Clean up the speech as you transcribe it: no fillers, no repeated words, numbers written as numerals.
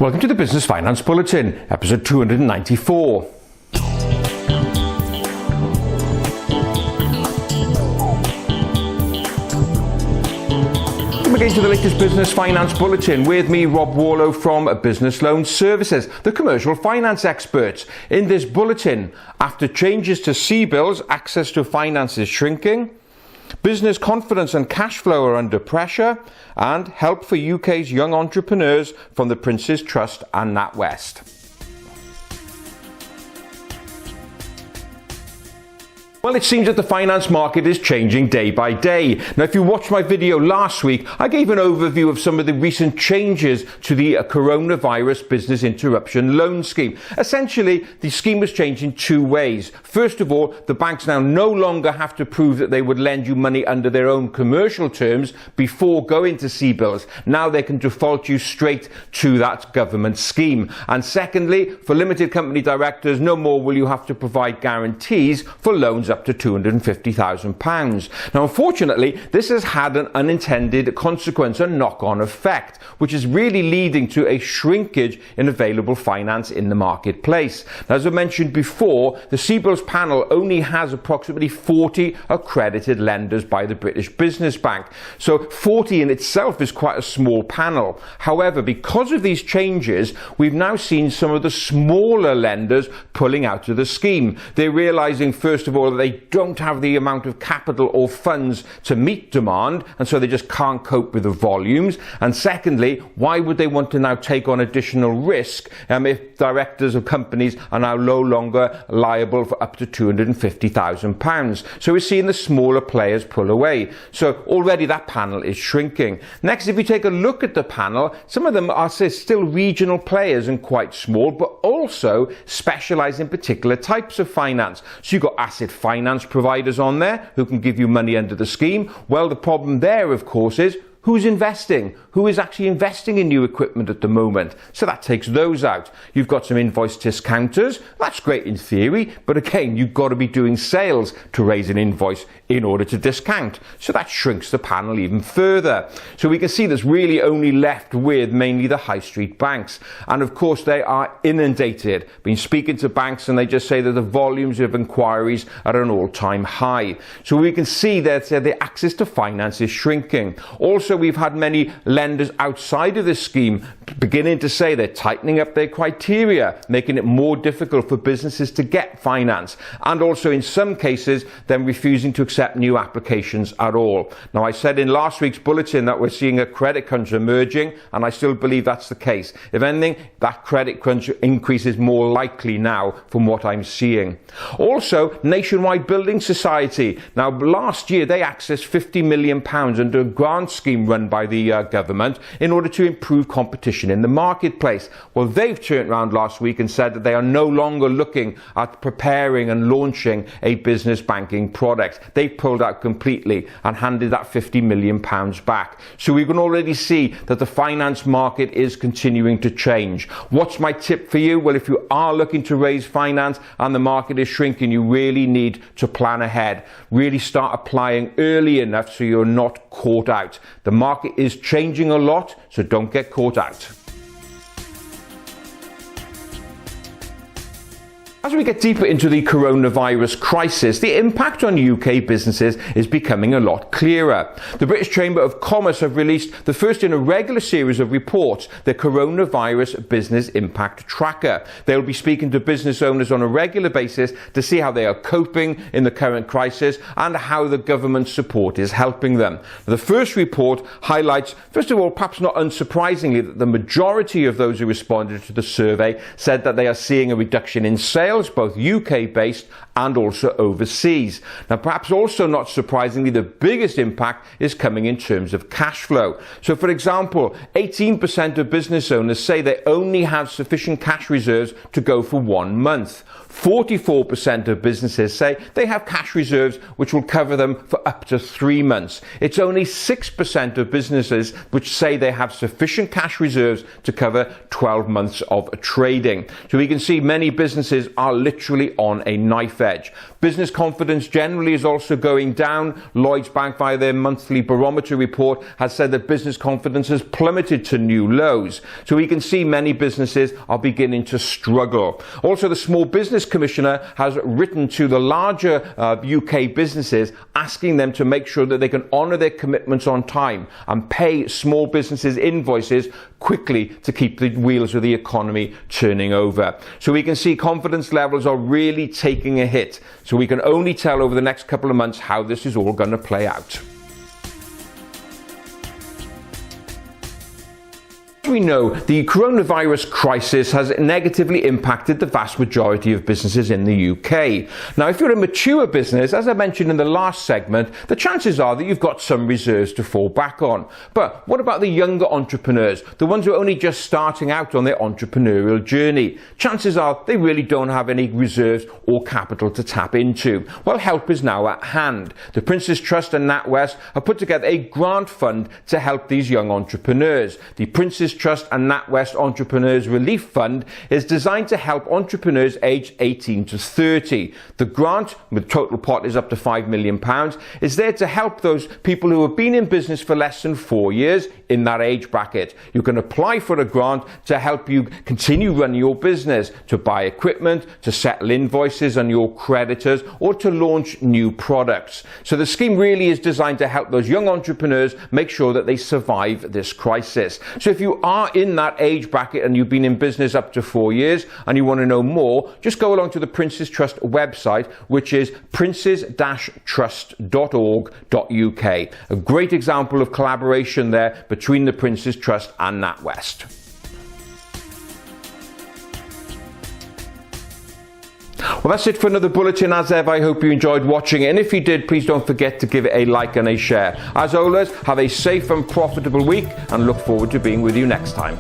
Welcome to the Business Finance Bulletin, episode 294. Welcome again to the latest Business Finance Bulletin with me, Rob Warlow from Business Loan Services, the commercial finance experts. In this bulletin, after changes to CBILS, access to finance is shrinking, business confidence and cash flow are under pressure, and help for UK's young entrepreneurs from the Prince's Trust and NatWest. Well, it seems that the finance market is changing day by day. Now, if you watched my video last week, I gave an overview of some of the recent changes to the coronavirus business interruption loan scheme. Essentially, the scheme was changed in two ways. First of all, the banks now no longer have to prove that they would lend you money under their own commercial terms before going to CBILS. Now they can default you straight to that government scheme. And secondly, for limited company directors, no more will you have to provide guarantees for loans up to £250,000. Now, unfortunately, this has had an unintended consequence, a knock-on effect, which is really leading to a shrinkage in available finance in the marketplace. Now, as I mentioned before, the CBILS panel only has approximately 40 accredited lenders by the British Business Bank. So 40 in itself is quite a small panel. However, because of these changes, we've now seen some of the smaller lenders pulling out of the scheme. They're realizing, first of all, that they don't have the amount of capital or funds to meet demand, and so they just can't cope with the volumes. And secondly, why would they want to now take on additional risk if directors of companies are now no longer liable for up to £250,000? So we're seeing the smaller players pull away. So already that panel is shrinking. Next, if you take a look at the panel, some of them are still regional players and quite small, but also specialize in particular types of finance. So you've got asset finance providers on there who can give you money under the scheme. Well, the problem there, of course, is who's investing? Who is actually investing in new equipment at the moment? So that takes those out. You've got some invoice discounters. That's great in theory, but again, you've got to be doing sales to raise an invoice in order to discount. So that shrinks the panel even further. So we can see that's really only left with mainly the high street banks. And of course, they are inundated. Been speaking to banks and they just say that the volumes of inquiries are at an all-time high. So we can see that the access to finance is shrinking. Also, we've had many lenders outside of this scheme beginning to say they're tightening up their criteria, making it more difficult for businesses to get finance, and also in some cases then refusing to accept new applications at all. Now, I said in last week's bulletin that we're seeing a credit crunch emerging, and I still believe that's the case. If anything, that credit crunch increase is more likely now from what I'm seeing. Also, Nationwide Building Society. Now, last year they accessed £50 million under a grant scheme run by the government in order to improve competition in the marketplace. Well, they've turned around last week and said that they are no longer looking at preparing and launching a business banking product. They pulled out completely and handed that £50 million back. So we can already see that the finance market is continuing to change. What's my tip for you? Well, if you are looking to raise finance and the market is shrinking, you really need to plan ahead. Really start applying early enough so you're not caught out. The market is changing a lot, so don't get caught out. As we get deeper into the coronavirus crisis, the impact on UK businesses is becoming a lot clearer. The British Chamber of Commerce have released the first in a regular series of reports, the Coronavirus Business Impact Tracker. They'll be speaking to business owners on a regular basis to see how they are coping in the current crisis and how the government support is helping them. The first report highlights, first of all, perhaps not unsurprisingly, that the majority of those who responded to the survey said that they are seeing a reduction in sales, both UK-based and also overseas. Now, perhaps also not surprisingly, the biggest impact is coming in terms of cash flow. So, for example, 18% of business owners say they only have sufficient cash reserves to go for 1 month. 44% of businesses say they have cash reserves which will cover them for up to 3 months. It's only 6% of businesses which say they have sufficient cash reserves to cover 12 months of trading. So we can see many businesses are literally on a knife edge. Business confidence generally is also going down. Lloyds Bank, via their monthly barometer report, has said that business confidence has plummeted to new lows. So we can see many businesses are beginning to struggle. Also, the Small Business Commissioner has written to the larger UK businesses, asking them to make sure that they can honour their commitments on time and pay small businesses invoices quickly to keep the wheels of the economy turning over. So we can see confidence levels are really taking a hit. So we can only tell over the next couple of months how this is all going to play out. We know the coronavirus crisis has negatively impacted the vast majority of businesses in the UK. Now, if you're a mature business, as I mentioned in the last segment, the chances are that you've got some reserves to fall back on. But what about the younger entrepreneurs, the ones who are only just starting out on their entrepreneurial journey? Chances are they really don't have any reserves or capital to tap into. Well, help is now at hand. The Prince's Trust and NatWest have put together a grant fund to help these young entrepreneurs. The Prince's Trust and NatWest Entrepreneurs Relief Fund is designed to help entrepreneurs aged 18 to 30. The grant, with total pot is up to £5 million, is there to help those people who have been in business for less than 4 years in that age bracket. You can apply for a grant to help you continue running your business, to buy equipment, to settle invoices on your creditors, or to launch new products. So the scheme really is designed to help those young entrepreneurs make sure that they survive this crisis. So if you are in that age bracket and you've been in business up to 4 years and you want to know more, just go along to the Prince's Trust website, which is princes-trust.org.uk. A great example of collaboration there between the Prince's Trust and NatWest. Well, that's it for another Bulletin. As ever, I hope you enjoyed watching it, and if you did, please don't forget to give it a like and a share. As always, have a safe and profitable week, and look forward to being with you next time.